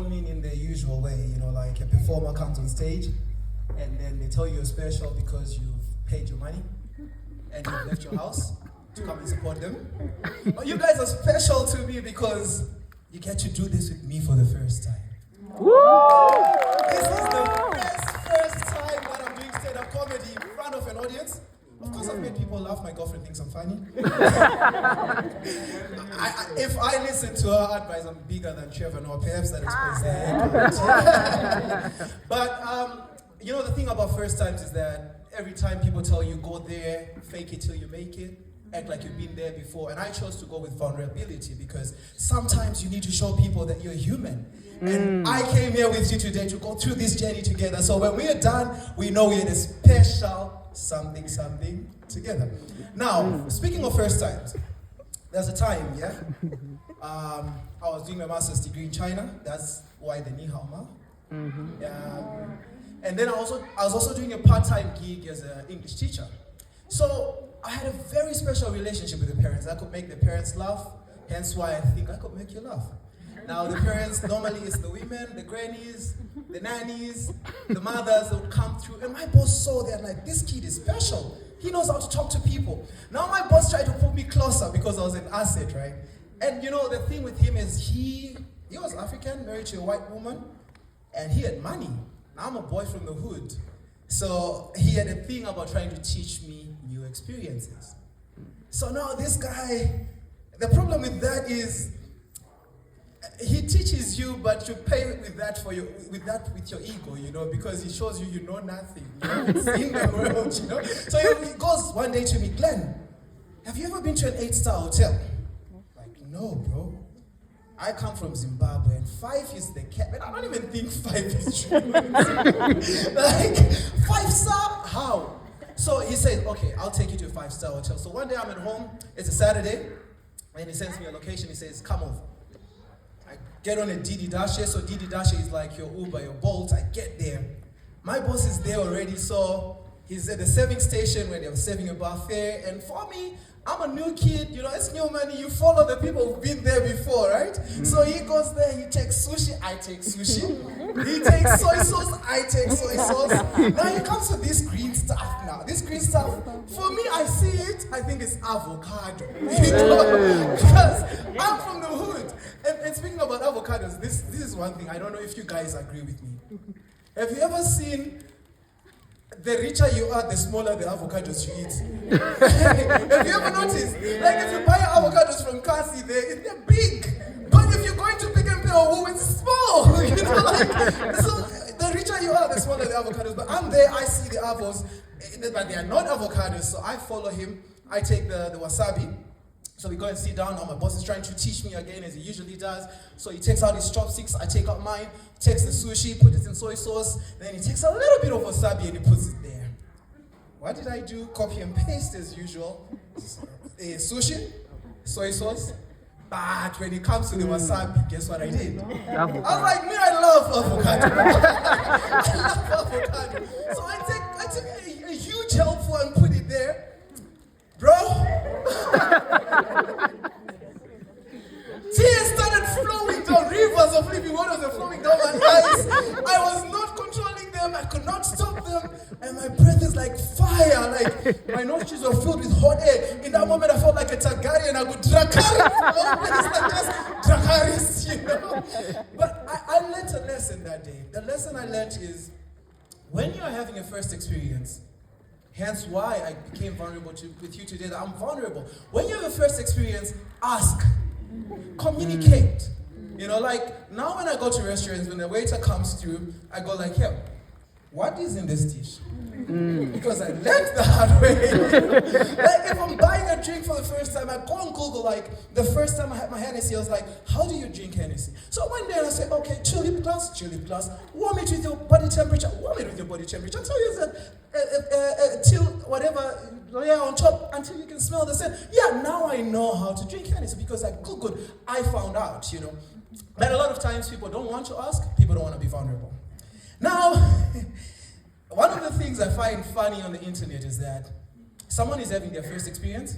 performing in the usual way, like a performer comes on stage and then they tell you you're special because you've paid your money and you've left your house to come and support them. But you guys are special to me because you get to do this with me for the first time. Woo! This is the first time that I'm doing stand-up comedy in front of an audience. Of course, I've made people laugh. My girlfriend thinks I'm funny. If I listen to her advice, I'm bigger than Trevor Noah. Perhaps that explains that. But, the thing about first times is that every time people tell you, go there, fake it till you make it, act like you've been there before. And I chose to go with vulnerability because sometimes you need to show people that you're human. And I came here with you today to go through this journey together. So when we are done, we know we're in a special something together. Now, speaking of first times, there's a time, I was doing my master's degree in China. That's why the Ni Hao Ma. And then I was also doing a part-time gig as an English teacher. So I had a very special relationship with the parents. I could make the parents laugh, hence why I think I could make you laugh. Now the parents, normally it's the women, the grannies, the nannies, the mothers that would come through. And my boss saw that, like, this kid is special. He knows how to talk to people. Now my boss tried to put me closer because I was an asset, right? And the thing with him is he was African, married to a white woman, and he had money. Now I'm a boy from the hood. So he had a thing about trying to teach me new experiences. So now this guy, the problem with that is, he teaches you, but you pay with that with your ego, because he shows you know nothing. It's in the world, So he goes one day to me, Glenn, have you ever been to an 8-star hotel? Like, no, bro. I come from Zimbabwe and 5 is the cap. And I don't even think 5 is true. Like, 5-star? How? So he said, okay, I'll take you to a 5-star hotel. So one day I'm at home, it's a Saturday, and he sends me a location, he says, come over. Get on a Didi Dasher. So Didi Dasher is like your Uber, your Bolt. I get there. My boss is there already, so he's at the serving station where they're serving a buffet. And for me, I'm a new kid, it's new money. You follow the people who've been there before, right? So he goes there, he takes sushi, I take sushi. He takes soy sauce, I take soy sauce. Now he comes to this green stuff now. This green stuff, for me, I see it, I think it's avocado. Because I'm from the hood. And speaking about avocados, this is one thing, I don't know if you guys agree with me. Have you ever seen the richer you are, the smaller the avocados you eat? Have you ever noticed? Like if you buy avocados from Kasi, they're big. But if you're going to Pick and Pay or Who, it's small. So the richer you are, the smaller the avocados. But I'm there, I see the avos, but they are not avocados. So I follow him. I take the wasabi. So we go and sit down. Now my boss is trying to teach me again, as he usually does. So he takes out his chopsticks, I take out mine, takes the sushi, puts it in soy sauce, then he takes a little bit of wasabi and he puts it there. What did I do? Copy and paste as usual. Sushi, soy sauce, but when it comes to the wasabi, guess what I did? I was like, me, I love avocado. I love avocado. So I took a huge helpful and put it there. Bro, tears started flowing down, rivers of living waters were flowing down my eyes. I was not controlling them, I could not stop them, and my breath is like fire, like my nostrils were filled with hot air. In that moment I felt like a Targaryen, I could Drakaris, But I learned a lesson that day. The lesson I learned is, when you are having a first experience, hence why I became vulnerable with you today, that I'm vulnerable. When you have a first experience, ask, communicate. Like now when I go to restaurants, when the waiter comes through, I go like, yeah, what is in this dish? Because I learned the hard way. Like if I'm buying a drink for the first time, I go on Google, like the first time I had my Hennessy, I was like, how do you drink Hennessy? So one day I said, okay, chili plus, warm it with your body temperature, until you said, till whatever layer on top, until you can smell the scent. Yeah, now I know how to drink Hennessy because I Googled, I found out, But a lot of times people don't want to ask, people don't want to be vulnerable. Now, one of the things I find funny on the internet is that someone is having their first experience,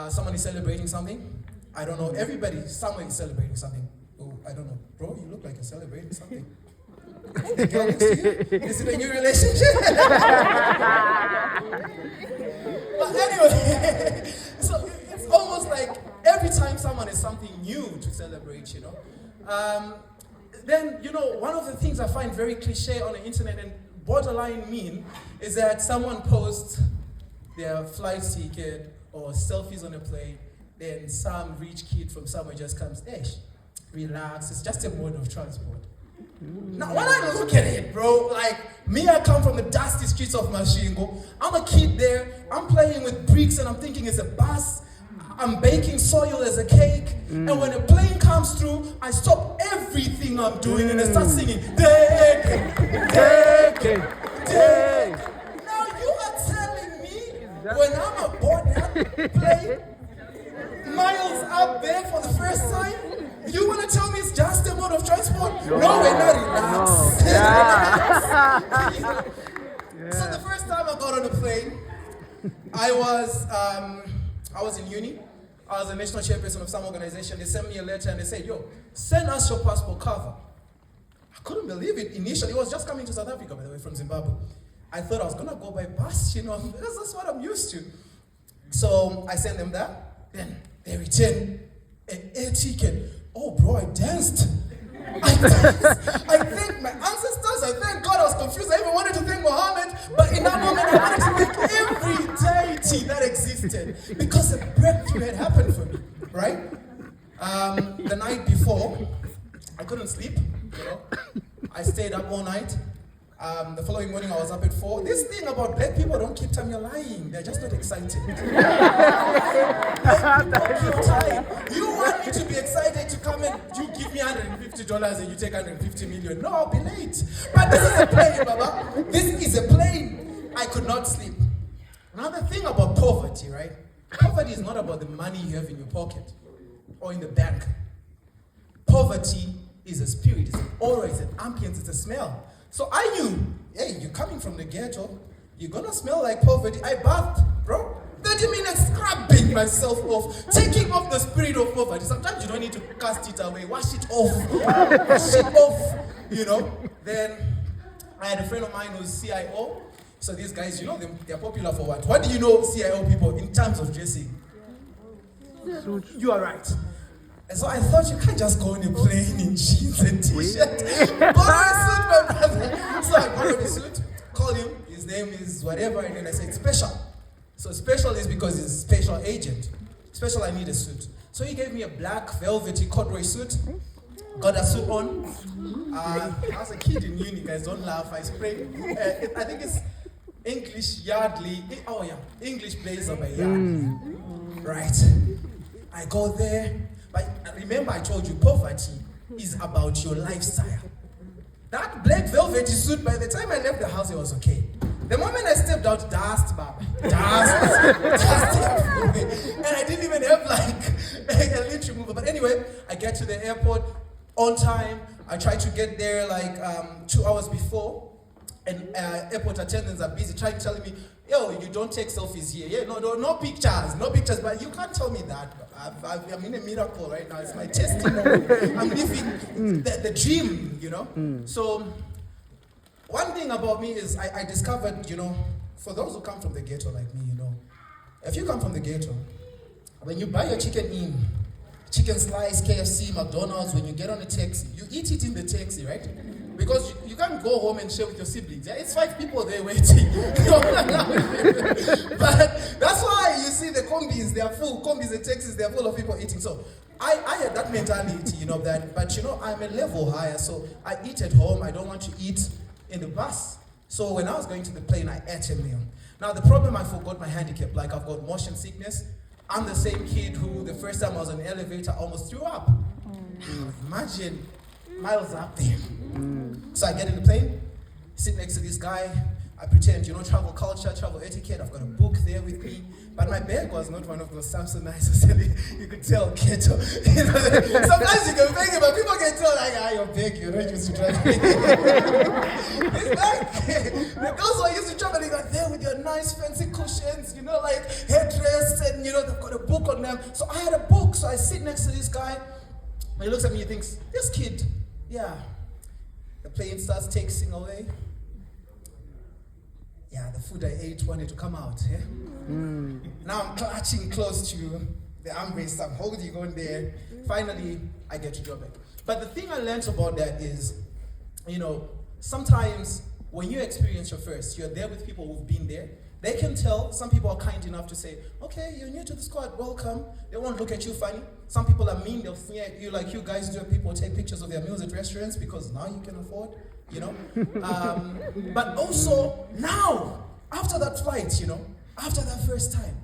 someone is celebrating something. I don't know, everybody somewhere is celebrating something. Oh, I don't know, bro, you celebrating something. The girl next to you? Is it a new relationship? But anyway, so it's almost like every time someone has something new to celebrate, you know. Then, you know, one of the things I find very cliche on the internet and borderline mean is that someone posts their flight ticket or selfies on a plane, then some rich kid from somewhere just comes, hey, relax, it's just a mode of transport. Now, when I look at it, bro, like, me, I come from the dusty streets of Mashingo. I'm a kid there, I'm playing with bricks and I'm thinking it's a bus. I'm baking soil as a cake. And when a plane comes through, I stop everything I'm doing and I start singing, Deke, Deke, Deke. Now, you are telling me, when I'm aboard that plane, miles up there for the first time, you want to tell me it's just a mode of transport? No, we're not relaxed. So the first time I got on a plane, I was in uni. I was a national chairperson of some organization. They sent me a letter and they said, yo, send us your passport cover. I couldn't believe it initially. It was just coming to South Africa, by the way, from Zimbabwe. I thought I was going to go by bus, you know, that's what I'm used to. So I sent them that. Then they returned an air ticket. Oh, bro, I danced. I thanked my ancestors. I thank God. I was confused. I even wanted to thank Muhammad. But in that moment, I wanted to thank every deity that existed because a breakthrough had happened for me, right? The night before, I couldn't sleep, you know. I stayed up all night. The following morning, I was up at 4. This thing about black people, don't keep time, you're lying. They're just not excited. Black people keep time. You want me to be excited to come and you give me $150 and you take 150 million. No, I'll be late. But this is a plane, Baba. This is a plane. I could not sleep. Another thing about poverty, right? Poverty is not about the money you have in your pocket or in the bank. Poverty is a spirit, it's an aura, it's an ambience, it's a smell. So I knew, hey, you're coming from the ghetto, you're gonna smell like poverty. I bathed, bro. 30 minutes scrubbing myself off, taking off the spirit of poverty. Sometimes you don't need to cast it away, wash it off. Wash it off, you know. Then I had a friend of mine who's CIO. So these guys, you know, they're popular for what? What do you know CIO people in terms of dressing? You are right. And so I thought you can't just go on a plane in jeans and t-shirt. Borrow a suit, my brother. So I borrowed a suit, called him, his name is whatever, and then I said, special. So special is because he's a special agent. Special, I need a suit. So he gave me a black velvety corduroy suit. Got a suit on. I was a kid in uni, guys, don't laugh. I sprayed. I think it's English Yardley. Oh yeah, English blazer by Yardley. Right. I go there. But remember, I told you, poverty is about your lifestyle. That black velvety suit, by the time I left the house, it was okay. The moment I stepped out, dust, Baba. Dust. And I didn't even have like a lint remover. But anyway, I get to the airport on time. I try to get there like 2 hours before. And airport attendants are busy trying to tell me, yo, you don't take selfies here. Yeah, no pictures. But you can't tell me that. I'm in a miracle right now. It's my testimony. I'm living the dream, you know. So one thing about me is I discovered, you know, for those who come from the ghetto like me, you know, if you come from the ghetto, when you buy your chicken slice, KFC, McDonald's, when you get on a taxi, you eat it in the taxi, right? Because you can't go home and share with your siblings. Yeah? It's 5 people there waiting. But that's why you see the combis, they are full. Combis and taxis, they are full of people eating. So I had that mentality, you know, that, but you know, I'm a level higher, so I eat at home. I don't want to eat in the bus. So when I was going to the plane, I ate a meal. Now the problem, I forgot my handicap. Like I've got motion sickness. I'm the same kid who the first time I was on an elevator almost threw up. Imagine miles up there. So I get in the plane, sit next to this guy. I pretend, you know, travel culture, travel etiquette. I've got a book there with me. But my bag was not one of those Samsonizers. You could tell, ghetto. You know, sometimes you can beg it, but people can tell, like, your bag, you're not used to traveling. It's like, the girls who are used to traveling are there with your nice fancy cushions, you know, like headdress, and, you know, they've got a book on them. So I had a book, so I sit next to this guy. And he looks at me, he thinks, this kid, yeah, The plane starts taking away. Yeah, the food I ate wanted to come out. Yeah? Now I'm clutching close to the armrest. I'm holding on there. Finally, I get to drop it. But the thing I learned about that is, sometimes when you experience your first, you're there with people who've been there. They can tell. Some people are kind enough to say, okay, you're new to the squad, welcome. They won't look at you funny. Some people are mean, they'll sneer at you like you guys do. People take pictures of their meals at restaurants because now you can afford, But also, now, after that flight, after that first time,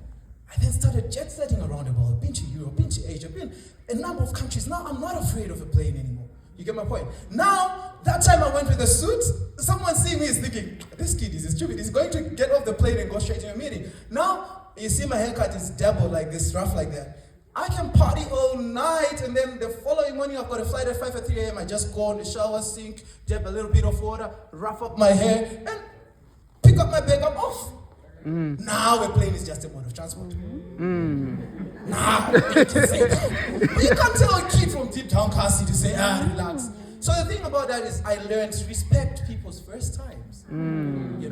I then started jet setting around the world. Been to Europe, been to Asia, been a number of countries. Now I'm not afraid of a plane anymore. You get my point? Now, that time I went with a suit, someone seeing me is thinking, this kid is stupid. He's going to get off the plane and go straight to a meeting. Now, you see my haircut is double like this, rough like that. I can party all night, and then the following morning I've got a flight at 5 or 3 a.m. I just go in the shower, sink, dip a little bit of water, rough up my hair, and pick up my bag, I'm off. Now a plane is just a mode of transport. Nah, you can say that. You can't tell a kid from deep down Kasi to say, relax. So the thing about that is I learned to respect people's first times. And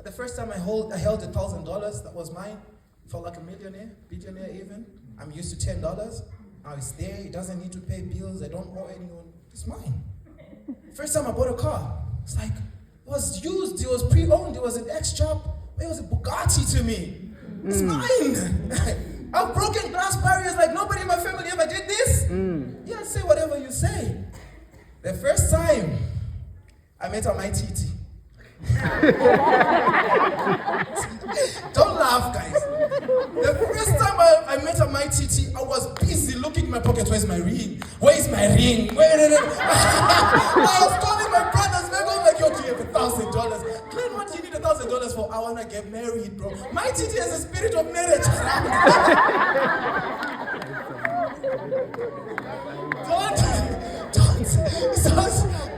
the first time I held $1,000, that was mine. Felt like a millionaire, billionaire even. I'm used to $10. Now it's there, it doesn't need to pay bills, I don't owe anyone. It's mine. First time I bought a car, it's like, it was used, it was pre-owned, it was an ex-job, it was a Bugatti to me. It's mine. I've broken glass barriers like nobody in my family ever did this. Yeah, say whatever you say. The first time I met my TT. Don't laugh, guys. The first time I met my TT, I was busy looking in my pocket. Where's my ring? Where's my ring? I was calling my brothers. They're going like, yo, do you have $1,000? Glenn, what do you need $1,000 for? I want to get married, bro. My TT has a spirit of marriage.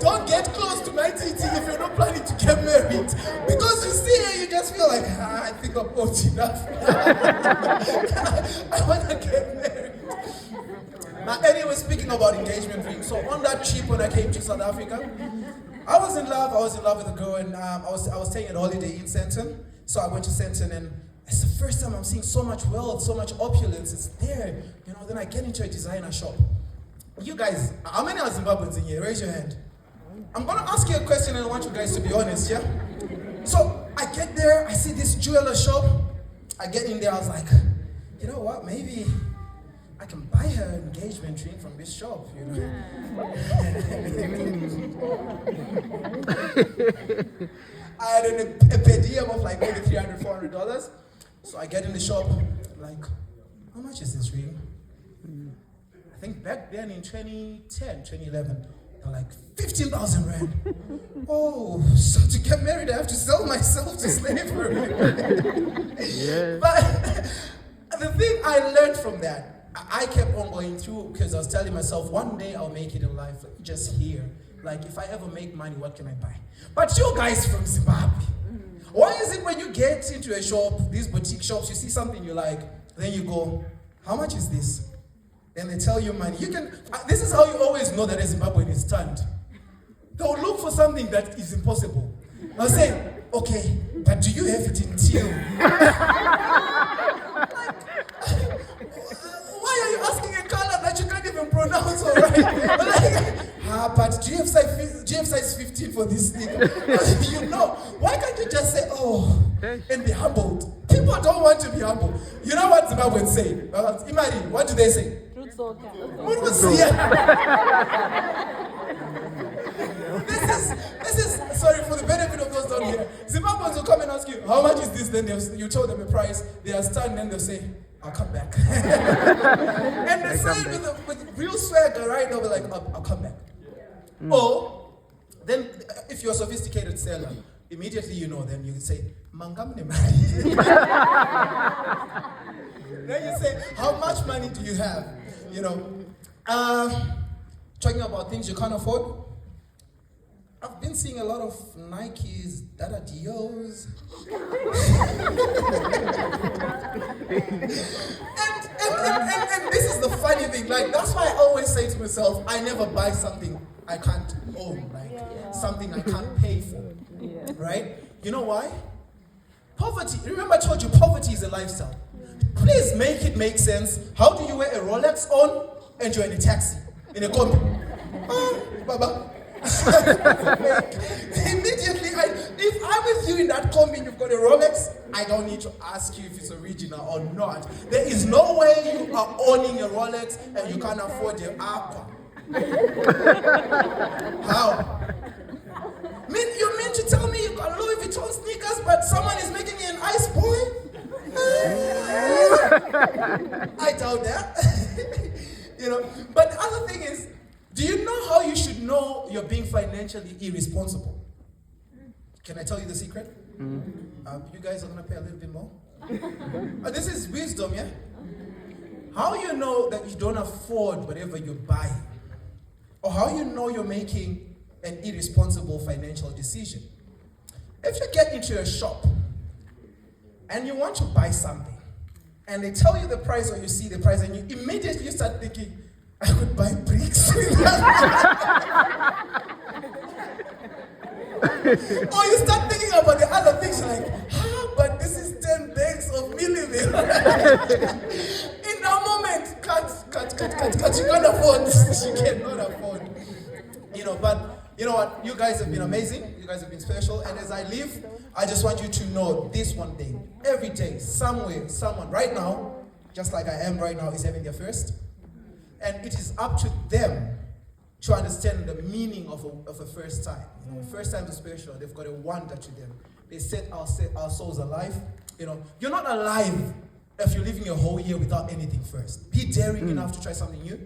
Don't get close to my TT if you're not planning to get married. Because you see her, you just feel like, I think I'm old enough. I want to get married. Now, anyway, speaking about engagement rings, so on that trip when I came to South Africa, I was in love with a girl, and I was staying at a holiday in Sandton. So I went to Sandton, and it's the first time I'm seeing so much wealth, so much opulence. It's there, then I get into a designer shop. You guys, how many are Zimbabweans in here? Raise your hand. I'm gonna ask you a question and I want you guys to be honest, yeah? So I get there, I see this jeweler shop. I get in there, I was like, you know what, maybe I can buy her an engagement ring from this shop, I had a per diem of like maybe $300, $400. So I get in the shop, I'm like, how much is this ring? I think back then in 2010, 2011, they're like 15,000 rand. Oh, so to get married, I have to sell myself to slavery. Yeah. But the thing I learned from that, I kept on going through because I was telling myself, one day I'll make it in life. Just here. Like, if I ever make money, what can I buy? But you guys from Zimbabwe, why is it when you get into a shop, these boutique shops, you see something you like, then you go, how much is this? Then they tell you money. This is how you always know that a Zimbabwean is stunned. They'll look for something that is impossible. They'll say, okay, but do you have it in teal? Why are you asking a color that you can't even pronounce all right? But do you have size 15 for this thing? Why can't you just say, oh, and be humbled? People don't want to be humble. You know what Zimbabweans say? Imari, what do they say? This is sorry for the benefit of those down here. Zimbabweans will come and ask you, how much is this? Then you tell them a price. They are stunned, then they'll say, I'll come back. And they say it with real swagger, right? They'll be like, I'll come back. Or then, if you're a sophisticated seller, immediately then you say, Mangamne mali. Then you say, how much money do you have? Talking about things you can't afford. I've been seeing a lot of Nikes, Dada Dios. And this is the funny thing. Like, that's why I always say to myself, I never buy something I can't own, like something I can't pay for. Right? You know why? Poverty. Remember I told you poverty is a lifestyle. Please make it make sense. How do you wear a Rolex on and you're in a taxi, in a combi? Baba. Immediately, if I'm with you in that combi and you've got a Rolex, I don't need to ask you if it's original or not. There is no way you are owning a Rolex and you can't afford your aqua. How? You mean to tell me you got Louis Vuitton sneakers, but someone is making you an ice boy? I doubt that. But the other thing is, do you know how you should know you're being financially irresponsible? Can I tell you the secret? You guys are going to pay a little bit more. This is wisdom, yeah? How you know that you don't afford whatever you're buying? Or how you know you're making an irresponsible financial decision? If you get into a shop and you want to buy something, and they tell you the price or you see the price and you immediately start thinking, I could buy bricks with that. Or you start thinking about the other things like, but this is 10 bags of millimeter. In that moment, cut, you can't afford this. You cannot afford. But you know what? You guys have been amazing. You guys have been special. And as I leave, I just want you to know this one thing. Every day, somewhere, someone right now, just like I am right now, is having their first. And it is up to them to understand the meaning of a first time. First time is special. They've got a wonder to them. They set our souls alive. You're not alive if you're living your whole year without anything first. Be daring enough to try something new.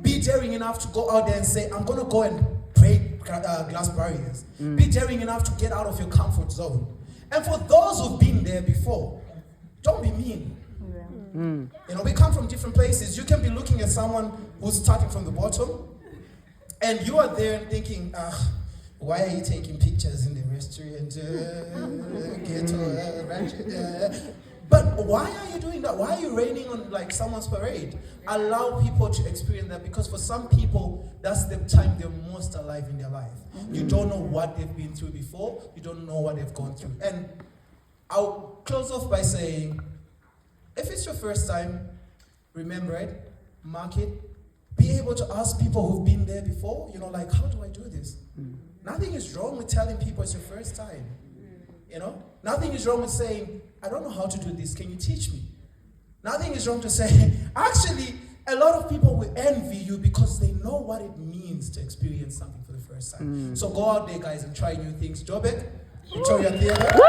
Be daring enough to go out there and say, I'm going to go and break glass barriers. Be daring enough to get out of your comfort zone. And for those who've been there before, don't be mean. We come from different places. You can be looking at someone who's starting from the bottom, and you are there thinking, why are you taking pictures in the restaurant? But why are you doing that? Why are you raining on like someone's parade? Allow people to experience that, because for some people, that's the time they're most alive in their life. You don't know what they've been through before. You don't know what they've gone through. And I'll close off by saying, if it's your first time, remember it, mark it, be able to ask people who've been there before, like, how do I do this? Nothing is wrong with telling people it's your first time. Nothing is wrong with saying, I don't know how to do this, can you teach me? Nothing is wrong to say, actually, a lot of people will envy you because they know what it means to experience something for the first time. So go out there, guys, and try new things. Jobek, Victoria Theatre.